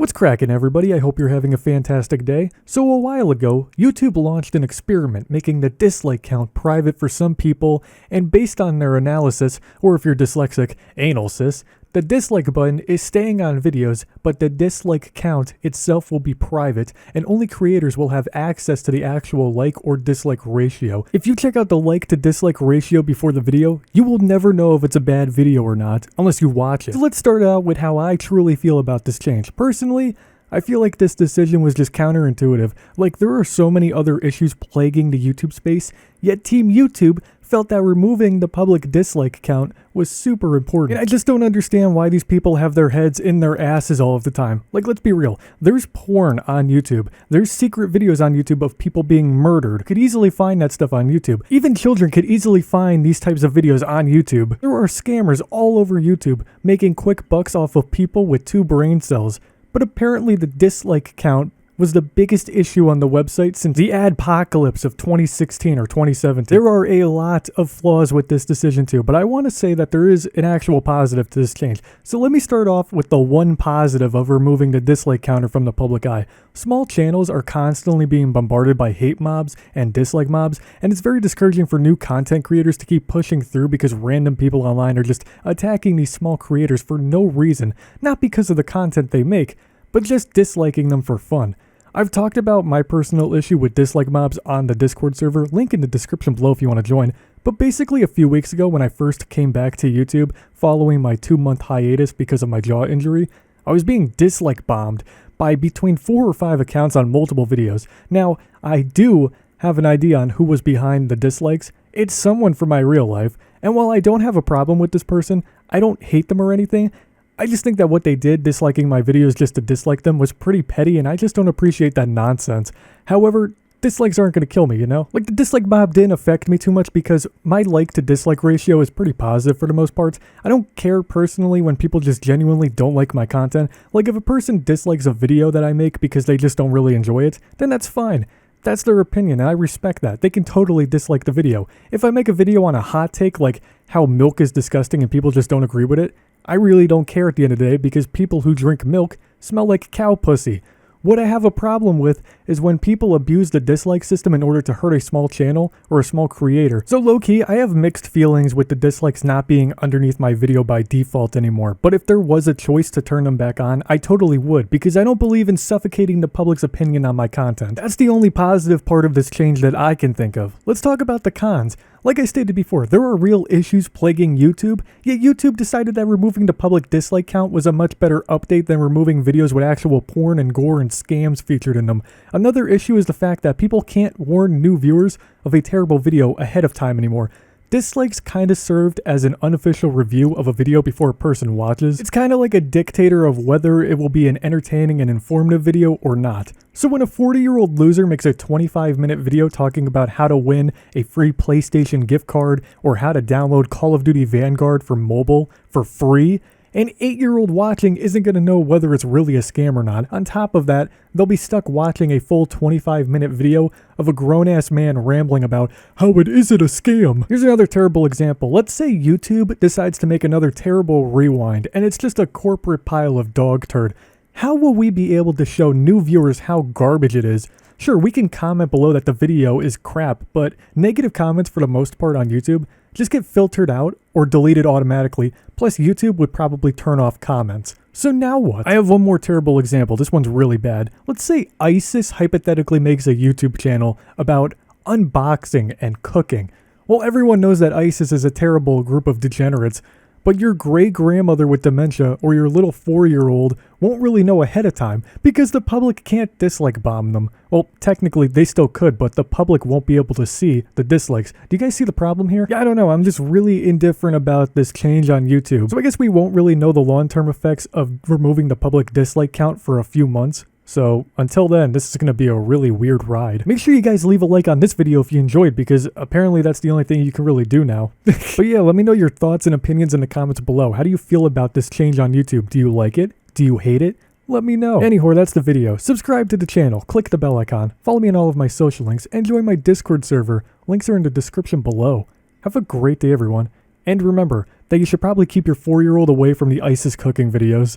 What's cracking, everybody? I hope you're having a fantastic day. So a while ago, YouTube launched an experiment making the dislike count private for some people, and based on their analysis, or if you're dyslexic, anal cis, the dislike button is staying on videos, but the dislike count itself will be private, and only creators will have access to the actual like or dislike ratio. If you check out the like to dislike ratio before the video, you will never know if it's a bad video or not, unless you watch it. So let's start out with how I truly feel about this change. Personally, I feel like this decision was just counterintuitive. Like, there are so many other issues plaguing the YouTube space, yet Team YouTube felt that removing the public dislike count was super important. And I just don't understand why these people have their heads in their asses all of the time. Like, let's be real. There's porn on YouTube. There's secret videos on YouTube of people being murdered. You could easily find that stuff on YouTube. Even children could easily find these types of videos on YouTube. There are scammers all over YouTube making quick bucks off of people with 2 brain cells. But apparently the dislike count was the biggest issue on the website since the adpocalypse of 2016 or 2017. There are a lot of flaws with this decision too, but I want to say that there is an actual positive to this change. So let me start off with the one positive of removing the dislike counter from the public eye. Small channels are constantly being bombarded by hate mobs and dislike mobs, and it's very discouraging for new content creators to keep pushing through because random people online are just attacking these small creators for no reason, not because of the content they make, but just disliking them for fun. I've talked about my personal issue with dislike mobs on the Discord server, link in the description below if you want to join, but basically a few weeks ago when I first came back to YouTube following my 2-month hiatus because of my jaw injury, I was being dislike bombed by between 4 or 5 accounts on multiple videos. Now, I do have an idea on who was behind the dislikes. It's someone from my real life, and while I don't have a problem with this person, I don't hate them or anything. I just think that what they did, disliking my videos just to dislike them, was pretty petty, and I just don't appreciate that nonsense. However, dislikes aren't going to kill me, you know? Like, the dislike mob didn't affect me too much because my like to dislike ratio is pretty positive for the most part. I don't care personally when people just genuinely don't like my content. Like, if a person dislikes a video that I make because they just don't really enjoy it, then that's fine. That's their opinion, and I respect that. They can totally dislike the video. If I make a video on a hot take, like how milk is disgusting and people just don't agree with it, I really don't care at the end of the day because people who drink milk smell like cow pussy. What I have a problem with is when people abuse the dislike system in order to hurt a small channel or a small creator. So low-key, I have mixed feelings with the dislikes not being underneath my video by default anymore. But if there was a choice to turn them back on, I totally would, because I don't believe in suffocating the public's opinion on my content. That's the only positive part of this change that I can think of. Let's talk about the cons. Like I stated before, there are real issues plaguing YouTube, yet YouTube decided that removing the public dislike count was a much better update than removing videos with actual porn and gore and scams featured in them. Another issue is the fact that people can't warn new viewers of a terrible video ahead of time anymore. Dislikes kind of served as an unofficial review of a video before a person watches. It's kind of like a dictator of whether it will be an entertaining and informative video or not. So when a 40-year-old loser makes a 25-minute video talking about how to win a free PlayStation gift card or how to download Call of Duty Vanguard for mobile for free, an 8-year-old watching isn't going to know whether it's really a scam or not. On top of that, they'll be stuck watching a full 25-minute video of a grown-ass man rambling about how it isn't a scam. Here's another terrible example. Let's say YouTube decides to make another terrible rewind, and it's just a corporate pile of dog turd. How will we be able to show new viewers how garbage it is? Sure, we can comment below that the video is crap, but negative comments for the most part on YouTube just get filtered out or deleted automatically, plus YouTube would probably turn off comments. So now what? I have one more terrible example. This one's really bad. Let's say ISIS hypothetically makes a YouTube channel about unboxing and cooking. Well, everyone knows that ISIS is a terrible group of degenerates, but your great-grandmother with dementia or your little 4-year-old won't really know ahead of time because the public can't dislike bomb them. Well, technically they still could, but the public won't be able to see the dislikes. Do you guys see the problem here? Yeah, I don't know. I'm just really indifferent about this change on YouTube. So I guess we won't really know the long-term effects of removing the public dislike count for a few months. So until then, this is going to be a really weird ride. Make sure you guys leave a like on this video if you enjoyed, because apparently that's the only thing you can really do now. But yeah, let me know your thoughts and opinions in the comments below. How do you feel about this change on YouTube? Do you like it? Do you hate it? Let me know. Anyhow, that's the video. Subscribe to the channel, click the bell icon, follow me on all of my social links, and join my Discord server. Links are in the description below. Have a great day, everyone. And remember that you should probably keep your 4-year-old away from the ISIS cooking videos.